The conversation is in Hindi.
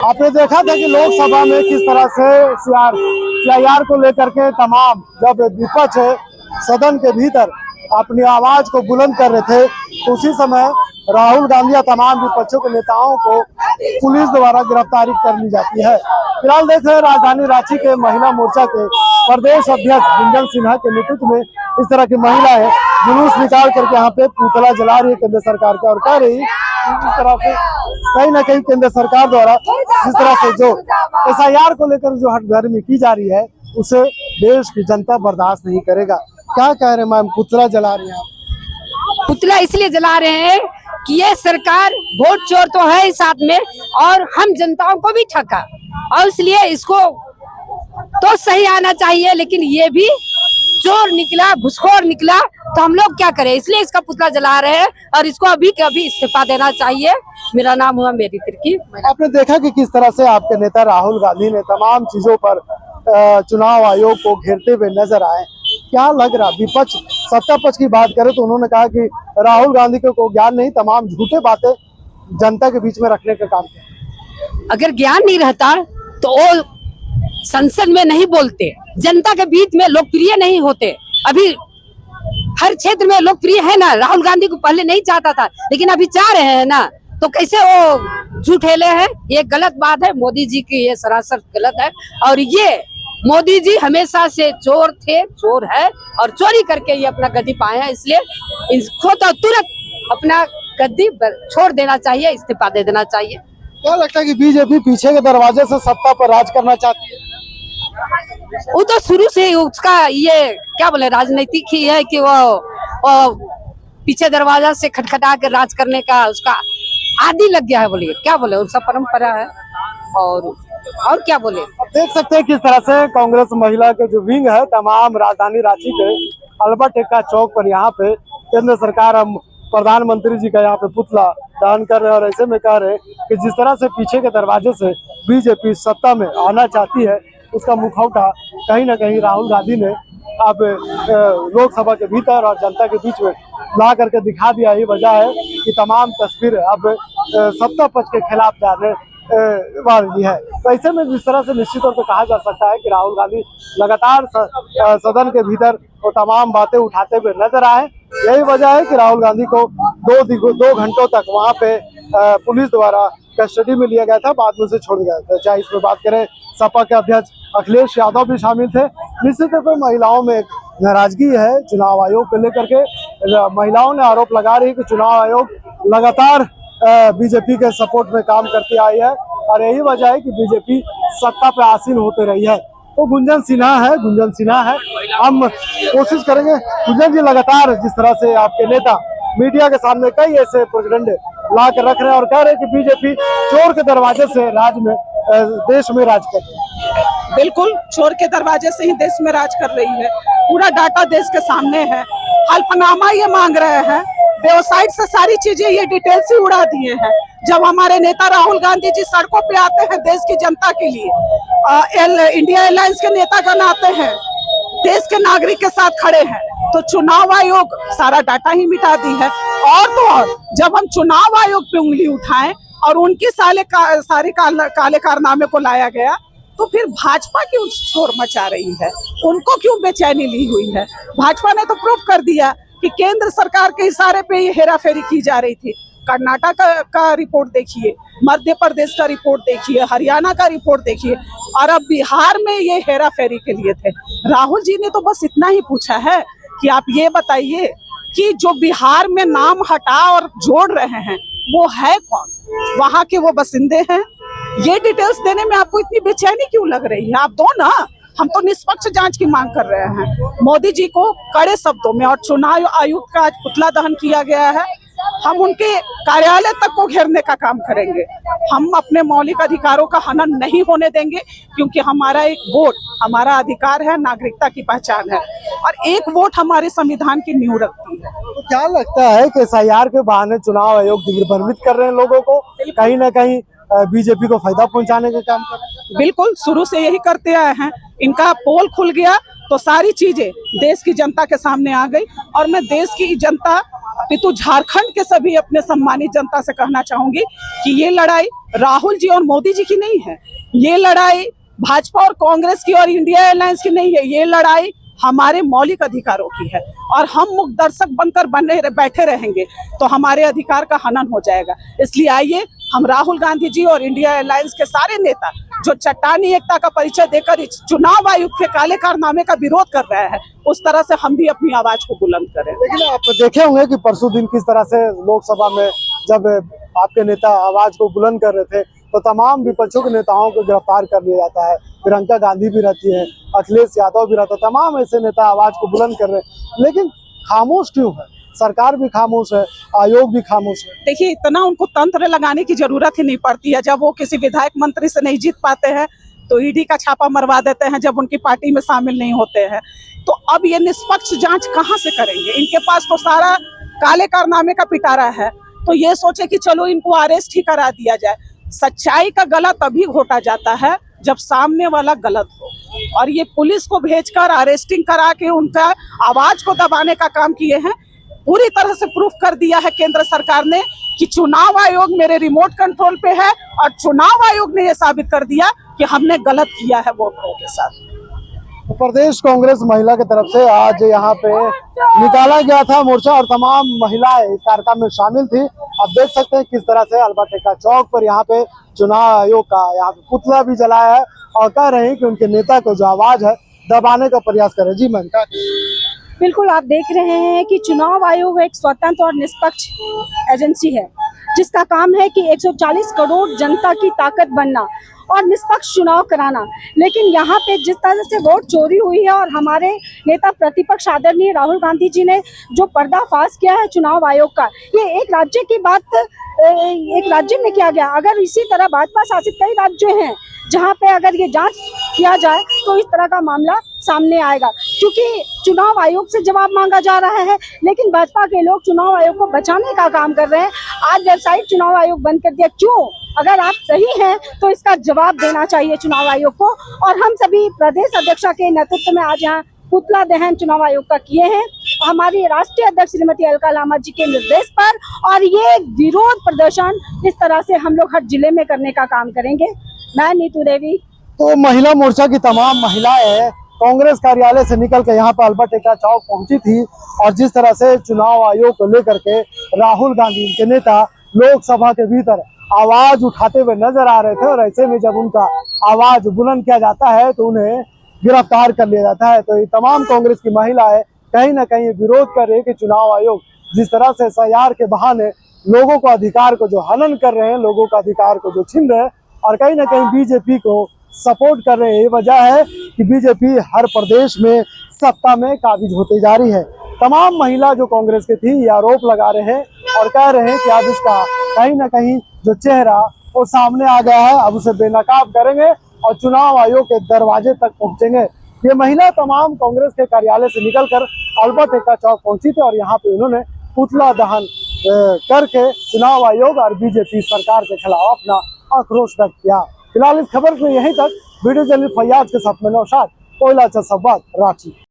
आपने देखा था कि लोकसभा में किस तरह से सीआईआर को लेकर के तमाम जब विपक्ष सदन के भीतर अपनी आवाज को बुलंद कर रहे थे, तो उसी समय राहुल गांधी या तमाम विपक्षों के नेताओं को पुलिस द्वारा गिरफ्तारी कर ली जाती है। फिलहाल देख रहे हैं राजधानी रांची के महिला मोर्चा के प्रदेश अध्यक्ष गुंजन सिन्हा के नेतृत्व में इस तरह की महिलाएं जुलूस निकाल करके यहाँ पे पुतला जला रही है केंद्र सरकार का, और कह रही इस तरह से कहीं ना कहीं केंद्र सरकार द्वारा जिस तरह से जो एसआईआर को लेकर जो हठधर्मी की जा रही है उसे देश की जनता बर्दाश्त नहीं करेगा। क्या कह रहे हैं मैम, पुतला जला रही हैं? पुतला इसलिए जला रहे हैं कि ये सरकार वोट चोर तो है ही साथ में, और हम जनताओं को भी ठगा, और इसलिए इसको तो सही आना चाहिए, लेकिन ये भी चोर निकला, घुसखोर निकला, तो हम लोग क्या करें, इसलिए इसका पुतला जला रहे हैं और इसको अभी कभी इस्तीफा देना चाहिए। मेरा नाम हुआ मेरी तिर्की। आपने देखा कि किस तरह से आपके नेता राहुल गांधी ने तमाम चीजों पर चुनाव आयोग को घेरते हुए नजर आए। क्या लग रहा, विपक्ष सत्ता पक्ष की बात करें तो उन्होंने कहा कि राहुल गांधी को ज्ञान नहीं, तमाम झूठे बातें जनता के बीच में रखने का काम किया। अगर ज्ञान नहीं रहता तो वो संसद में नहीं बोलते, जनता के बीच में लोकप्रिय नहीं होते। अभी हर क्षेत्र में लोकप्रिय है ना, राहुल गांधी को पहले नहीं चाहता था लेकिन अभी चाह रहे हैं ना, तो कैसे वो झूठेले हैं। ये गलत बात है, मोदी जी की ये सरासर गलत है। और ये मोदी जी हमेशा से चोर थे, चोर है, और चोरी करके ये अपना गद्दी पाए हैं, इसलिए इसको तो तुरंत अपना गद्दी छोड़ देना चाहिए, इस्तीफा दे देना चाहिए। क्या लगता है कि बीजेपी पीछे के दरवाजे से सत्ता पर राज करना चाहती है? वो तो शुरू से उसका ये क्या बोले राजनीतिक ही है कि वो पीछे दरवाजा से खटखटा के राज करने का उसका आदि लग गया है। बोलिए क्या बोले, उसका परंपरा है, और क्या बोले। देख सकते हैं किस तरह से कांग्रेस महिला के जो विंग है तमाम राजधानी रांची के अल्बर्ट एक्का चौक पर यहाँ पे केंद्र सरकार हम प्रधानमंत्री जी का यहाँ पे पुतला दहन कर रहे हैं, और ऐसे में कह रहे हैं कि जिस तरह से पीछे के दरवाजे से बीजेपी सत्ता में आना चाहती है उसका मुखौटा कहीं ना कहीं राहुल गांधी ने अब लोकसभा के भीतर और जनता के बीच में ला करके दिखा दिया। ही वजह है कि तमाम तस्वीर अब सत्ता पक्ष के खिलाफ जाने वाली है। तो ऐसे में जिस तरह से निश्चित तौर पर कहा जा सकता है कि राहुल गांधी लगातार सदन के भीतर वो तमाम बातें उठाते हुए नजर आए। यही वजह है कि राहुल गांधी को 2 घंटों तक वहां पे पुलिस द्वारा कस्टडी में लिया गया था, बाद में उसे छोड़ दिया गया था। चाहे इसमें बात करें सपा के अध्यक्ष अखिलेश यादव भी शामिल थे। निश्चित तौर पर महिलाओं में नाराजगी है चुनाव आयोग को लेकर के। महिलाओं ने आरोप लगा रही है कि चुनाव आयोग लगातार बीजेपी के सपोर्ट में काम करती आई है, और यही वजह है कि बीजेपी सत्ता पे आसीन होते रही है। तो गुंजन सिन्हा है, हम कोशिश करेंगे। गुंजन जी, लगातार जिस तरह से आपके नेता मीडिया के सामने कई ऐसे प्रोपेगेंडे ला कर रख रहे हैं और कह रहे हैं कि बीजेपी चोर के दरवाजे से देश में राज कर रही है। बिल्कुल, चोर के दरवाजे से ही देश में राज कर रही है। पूरा डाटा देश के सामने है। हल्फनामा ये मांग रहे हैं, वेबसाइट से सारी चीजें ये डिटेल्स ही उड़ा दिए हैं। जब हमारे नेता राहुल गांधी जी सड़कों पे आते हैं देश की जनता के लिए, इंडिया एयरलाइंस के नेता का आते हैं, देश के नागरिक के साथ खड़े हैं, तो चुनाव आयोग सारा डाटा ही मिटा दी है। और तो और जब हम चुनाव आयोग पे उंगली उठाएं और उनके सारे काले कारनामे को लाया गया, तो फिर भाजपा क्यों शोर मचा रही है, उनको क्यों बेचैनी ली हुई है। भाजपा ने तो प्रूफ कर दिया कि केंद्र सरकार के इशारे पे ये हेराफेरी की जा रही थी। कर्नाटक का रिपोर्ट देखिए, मध्य प्रदेश का रिपोर्ट देखिए, हरियाणा का रिपोर्ट देखिए, और अब बिहार में ये हेराफेरी के लिए थे। राहुल जी ने तो बस इतना ही पूछा है कि आप ये बताइए कि जो बिहार में नाम हटा और जोड़ रहे हैं वो है कौन, वहां के वो बसिंदे हैं। ये डिटेल्स देने में आपको इतनी बेचैनी क्यों लग रही है? आप दो ना, हम तो निष्पक्ष जांच की मांग कर रहे हैं मोदी जी को कड़े शब्दों में। और चुनाव आयोग का आज पुतला दहन किया गया है, हम उनके कार्यालय तक को घेरने का काम करेंगे। हम अपने मौलिक अधिकारों का हनन नहीं होने देंगे, क्योंकि हमारा एक वोट हमारा अधिकार है, नागरिकता की पहचान है, और एक वोट हमारे संविधान की नींव रखती है। तो क्या लगता है कि एसआईआर के बहाने चुनाव आयोग दिग्भ्रमित कर रहे हैं लोगों को, कहीं ना कहीं बीजेपी को फायदा पहुंचाने का काम कर रहे हैं? बिल्कुल, शुरू से यही करते आए हैं। इनका पोल खुल गया तो सारी चीजें देश की जनता के सामने आ गई, और मैं देश की जनता अपितु झारखंड के सभी अपने सम्मानित जनता से कहना चाहूंगी कि ये लड़ाई राहुल जी और मोदी जी की नहीं है, ये लड़ाई भाजपा और कांग्रेस की और इंडिया अलायंस की नहीं है, ये लड़ाई हमारे मौलिक अधिकारों की है। और हम मुक्त दर्शक बनकर बैठे रहेंगे तो हमारे अधिकार का हनन हो जाएगा। इसलिए आइए हम राहुल गांधी जी और इंडिया अलायंस के सारे नेता जो चट्टानी एकता का परिचय देकर इस चुनाव आयोग के काले कारनामे का विरोध कर रहे हैं, उस तरह से हम भी अपनी आवाज को बुलंद करें। लेकिन आप देखे होंगे कि परसों दिन किस तरह से लोकसभा में जब आपके नेता आवाज को बुलंद कर रहे थे तो तमाम विपक्षों के नेताओं को गिरफ्तार कर लिया जाता है। प्रियंका गांधी भी रहती है, अखिलेश यादव भी रहता है, तमाम ऐसे नेता आवाज को बुलंद कर रहे हैं, लेकिन खामोश क्यों है? सरकार भी खामोश है, आयोग भी खामोश है। देखिए, इतना उनको तंत्र लगाने की जरूरत ही नहीं पड़ती है। जब वो किसी विधायक मंत्री से नहीं जीत पाते हैं तो ईडी का छापा मरवा देते हैं, जब उनकी पार्टी में शामिल नहीं होते हैं। तो अब ये निष्पक्ष जांच कहाँ से करेंगे? इनके पास तो सारा काले कारनामे का पिटारा है। तो ये सोचे कि चलो इनको अरेस्ट ही करा दिया जाए। सच्चाई का गला तभी घोटा जाता है जब सामने वाला गलत हो, और ये पुलिस को भेजकर अरेस्टिंग करा के उनका आवाज को दबाने का काम किए हैं। पूरी तरह से प्रूफ कर दिया है केंद्र सरकार ने कि चुनाव आयोग मेरे रिमोट कंट्रोल पे है, और चुनाव आयोग ने यह साबित कर दिया कि हमने गलत किया है वोटरों के साथ। तो प्रदेश कांग्रेस महिला की तरफ से आज यहाँ पे निकाला गया था मोर्चा और तमाम महिलाएं इस कार्यक्रम में शामिल थी। आप देख सकते हैं किस तरह से अल्बर्ट एक्का चौक पर यहाँ पे चुनाव आयोग का यहाँ पे पुतला भी जलाया है और कह रहे हैं कि उनके नेता को जो आवाज है दबाने का प्रयास कर रहे हैं। जी मैम, बिल्कुल, आप देख रहे हैं कि चुनाव आयोग एक स्वतंत्र और निष्पक्ष एजेंसी है जिसका काम है कि 140 करोड़ जनता की ताकत बनना और निष्पक्ष चुनाव कराना। लेकिन यहाँ पे जिस तरह से वोट चोरी हुई है और हमारे नेता प्रतिपक्ष आदरणीय राहुल गांधी जी ने जो पर्दाफाश किया है चुनाव आयोग का, ये एक राज्य की बात एक राज्य में किया गया। अगर इसी तरह भाजपा शासित कई राज्य हैं जहाँ पे अगर ये जांच किया जाए तो इस तरह का मामला सामने आएगा, क्योंकि चुनाव आयोग से जवाब मांगा जा रहा है। लेकिन भाजपा के लोग चुनाव आयोग को बचाने का काम कर रहे हैं। आज वेबसाइट चुनाव आयोग बंद कर दिया, क्यों? अगर आप सही हैं तो इसका जवाब देना चाहिए चुनाव आयोग को। और हम सभी प्रदेश अध्यक्षा के नेतृत्व में आज यहाँ पुतला दहन चुनाव आयोग का किए हैं हमारी राष्ट्रीय अध्यक्ष श्रीमती अलका लामा जी के निर्देश पर, और ये विरोध प्रदर्शन इस तरह से हम लोग हर जिले में करने का काम करेंगे। मैं नीतू देवी। तो महिला मोर्चा की तमाम महिलाएं कांग्रेस कार्यालय से निकल के यहाँ पर अल्बर्ट एक्का चौक पहुंची थी और जिस तरह से चुनाव आयोग को लेकर के राहुल गांधी के नेता लोकसभा के भीतर आवाज उठाते हुए नजर आ रहे थे, और ऐसे में जब उनका आवाज बुलंद किया जाता है तो उन्हें गिरफ्तार कर लिया जाता है। तो ये तमाम कांग्रेस की महिलाएं कहीं ना कहीं विरोध कर रही है कि चुनाव आयोग जिस तरह से SIR के बहाने लोगों को अधिकार को जो हनन कर रहे हैं, लोगों का अधिकार को जो छीन रहे हैं, और कहीं ना कहीं बीजेपी को सपोर्ट कर रहे हैं। ये वजह है कि बीजेपी हर प्रदेश में सत्ता में काबिज होती जा रही है। तमाम महिला जो कांग्रेस की थी ये आरोप लगा रहे हैं और कह रहे हैं कि अब इसका कहीं ना कहीं जो चेहरा वो सामने आ गया है, अब उसे बेनकाब करेंगे और चुनाव आयोग के दरवाजे तक पहुंचेंगे। ये महिला तमाम कांग्रेस के कार्यालय से निकलकर अल्बर्ट एक्का चौक पहुंची थी और यहाँ पे उन्होंने पुतला दहन करके चुनाव आयोग और बीजेपी सरकार के खिलाफ अपना आक्रोश व्यक्त किया। फिलहाल इस खबर को यहीं तक। वीडियो जर्नलिस्ट फैयाज के साथ में नौशाद, कोयला संवाद, रांची।